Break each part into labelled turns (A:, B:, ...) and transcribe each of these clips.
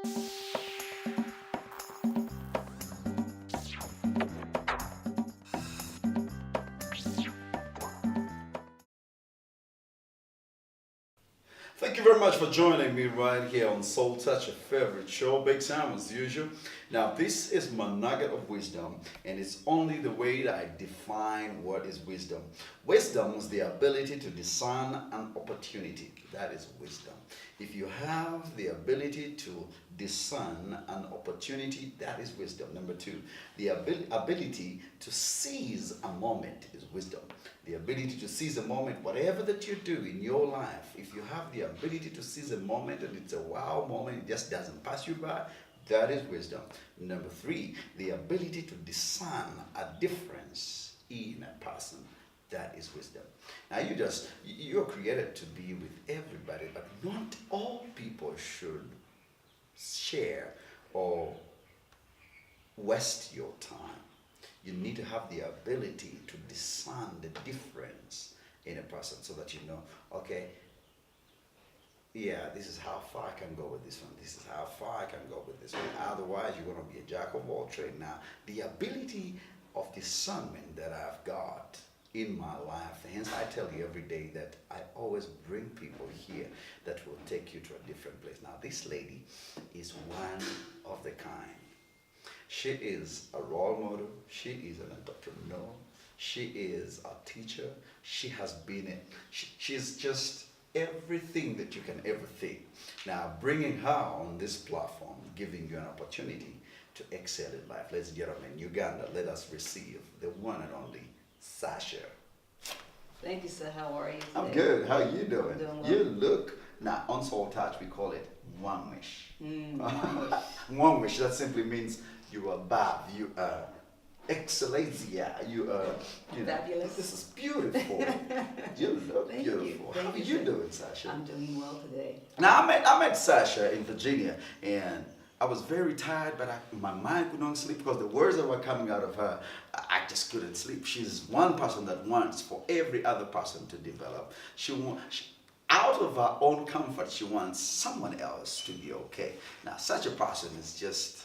A: Thank you very much for joining me right here on Soul Touch, your favorite show, BigSam as usual. Now, this is my nugget of wisdom, and it's only the way that I define what is wisdom. Wisdom is the ability to discern an opportunity. That is wisdom. If you have the ability to discern an opportunity, that is wisdom. Number two, the ability to seize a moment is wisdom. The ability to seize a moment, whatever that you do in your life, if you have the ability to seize a moment and it's a wow moment, it just doesn't pass you by, that is wisdom. Number three, the ability to discern a difference in a person. That is wisdom. Now you're created to be with everybody, but not all people should share or waste your time. You need to have the ability to discern the difference in a person so that you know, okay, yeah, this is how far I can go with this one. This is how far I can go with this one. Otherwise, you're going to be a jack of all trades. Now, the ability of discernment that I've got in my life, hence I tell you every day that I always bring people here that will take you to a different place. Now, this lady is one of the kind. She is a role model. She is an entrepreneur. She is a teacher. She has been she's just everything that you can ever think. Now, bringing her on this platform, giving you an opportunity to excel in life. Ladies and gentlemen, Uganda, let us receive the one and only Sasha.
B: Thank you, sir. How are you today?
A: I'm good. How are you doing?
B: I'm doing well.
A: You look, now on Soul Touch, we call it one wish.
B: One wish.
A: One wish, that simply means you are above, you are excellentia, you are, you know,
B: Fabulous.
A: this is beautiful. You look
B: Thank
A: beautiful.
B: you.
A: How
B: Thank
A: are
B: you,
A: you
B: sir.
A: doing, Sasha?
B: I'm doing well today.
A: Now, I met Sasha in Virginia, and I was very tired, but my mind could not sleep because the words that were coming out of her, I just couldn't sleep. She's one person that wants for every other person to develop. Out of her own comfort, she wants someone else to be okay. Now, such a person is just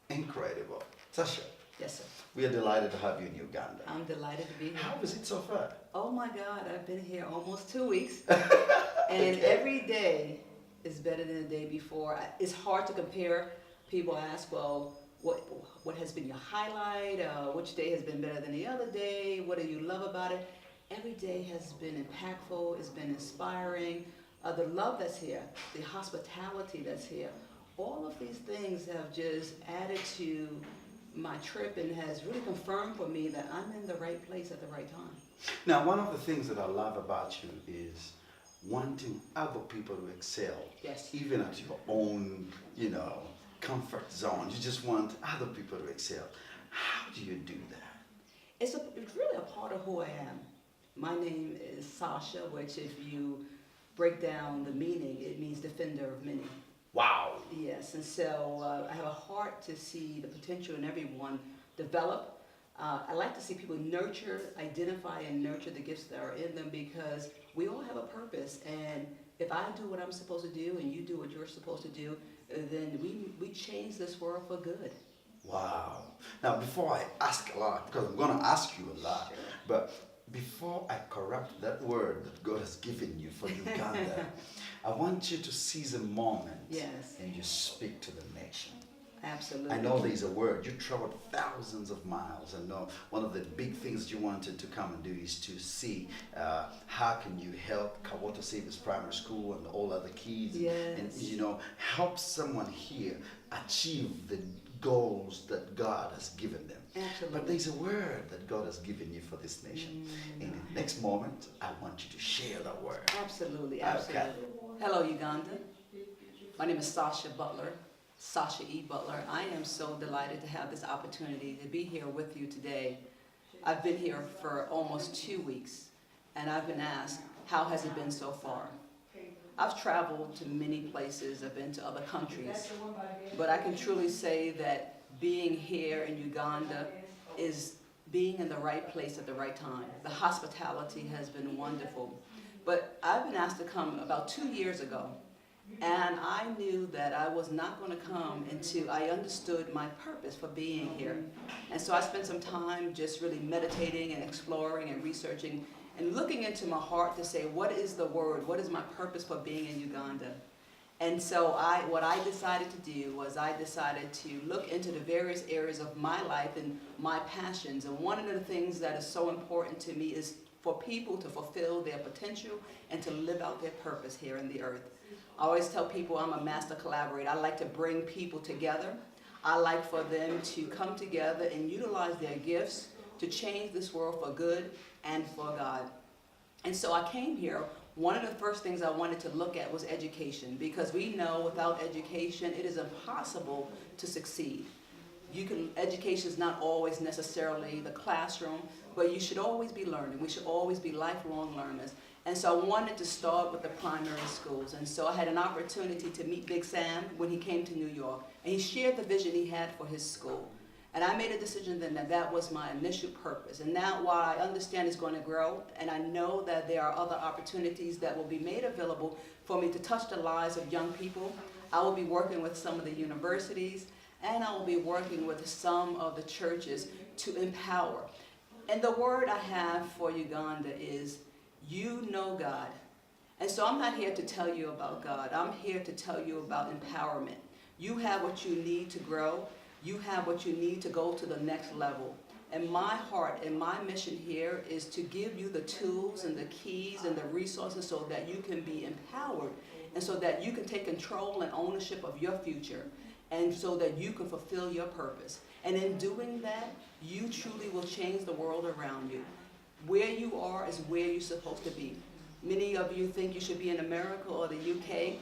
A: incredible. Sasha,
B: Yes, sir.
A: we are delighted to have you in Uganda.
B: I'm delighted to be here.
A: How is it so far?
B: Oh my God, I've been here almost 2 weeks, and
A: Okay.
B: every day is better than the day before. It's hard to compare. People ask, well, what has been your highlight? Which day has been better than the other day? What do you love about it? Every day has been impactful. It's been inspiring. The love that's here, the hospitality that's here, all of these things have just added to my trip and has really confirmed for me that I'm in the right place at the right time.
A: Now, one of the things that I love about you is wanting other people to excel.
B: Yes.
A: Even at your own, comfort zone. You just want other people to excel. How do you do that?
B: It's really a part of who I am. My name is Sasha, which if you break down the meaning, it means defender of many.
A: Wow.
B: Yes, and so I have a heart to see the potential in everyone develop. I like to see people identify and nurture the gifts that are in them because we all have a purpose. And if I do what I'm supposed to do and you do what you're supposed to do, then we change this world for good.
A: Wow. Now, before I ask a lot, because I'm going to ask you a lot,
B: Sure.
A: but before I corrupt that word that God has given you for Uganda, I want you to seize a moment
B: Yes.
A: and you speak to the nation.
B: Absolutely.
A: I know there's a word. You traveled thousands of miles. I know one of the big things you wanted to come and do is to see how can you help Kawato Savers Primary School and all other kids
B: Yes.
A: and help someone here achieve the goals that God has given them.
B: Absolutely.
A: But there's a word that God has given you for this nation. In the next moment, I want you to share that word.
B: Absolutely,
A: Okay.
B: absolutely. Hello, Uganda. My name is Sasha Butler, Sasha E. Butler. I am so delighted to have this opportunity to be here with you today. I've been here for almost 2 weeks, and I've been asked, how has it been so far? I've traveled to many places, I've been to other countries, but I can truly say that being here in Uganda is being in the right place at the right time. The hospitality has been wonderful. But I've been asked to come about 2 years ago, And I knew that I was not going to come I understood my purpose for being here. And so I spent some time just really meditating and exploring and researching and looking into my heart to say, what is the word? What is my purpose for being in Uganda? And so what I decided to do was I decided to look into the various areas of my life and my passions. And one of the things that is so important to me is for people to fulfill their potential and to live out their purpose here in the earth. I always tell people I'm a master collaborator. I like to bring people together. I like for them to come together and utilize their gifts to change this world for good and for God. And so I came here. One of the first things I wanted to look at was education, because we know without education it is impossible to succeed. Education is not always necessarily the classroom, but you should always be learning. We should always be lifelong learners. And so I wanted to start with the primary schools. And so I had an opportunity to meet BigSam when he came to New York. And he shared the vision he had for his school. And I made a decision then that that was my initial purpose. And now while I understand it's going to grow, and I know that there are other opportunities that will be made available for me to touch the lives of young people, I will be working with some of the universities, and I will be working with some of the churches to empower. And the word I have for Uganda is, you know God. And so I'm not here to tell you about God. I'm here to tell you about empowerment. You have what you need to grow. You have what you need to go to the next level. And my heart and my mission here is to give you the tools and the keys and the resources so that you can be empowered and so that you can take control and ownership of your future and so that you can fulfill your purpose. And in doing that, you truly will change the world around you. Where you are is where you're supposed to be. Many of you think you should be in America or the UK,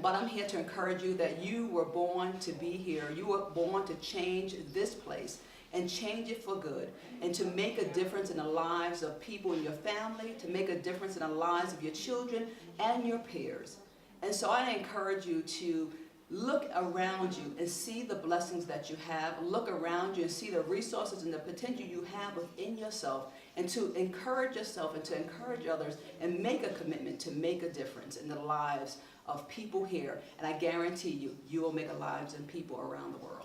B: but I'm here to encourage you that you were born to be here. You were born to change this place and change it for good and to make a difference in the lives of people in your family, to make a difference in the lives of your children and your peers. And so I encourage you to look around you and see the blessings that you have. Look around you and see the resources and the potential you have within yourself, and to encourage yourself and to encourage others and make a commitment to make a difference in the lives of people here. And I guarantee you, you will make a lives in people around the world.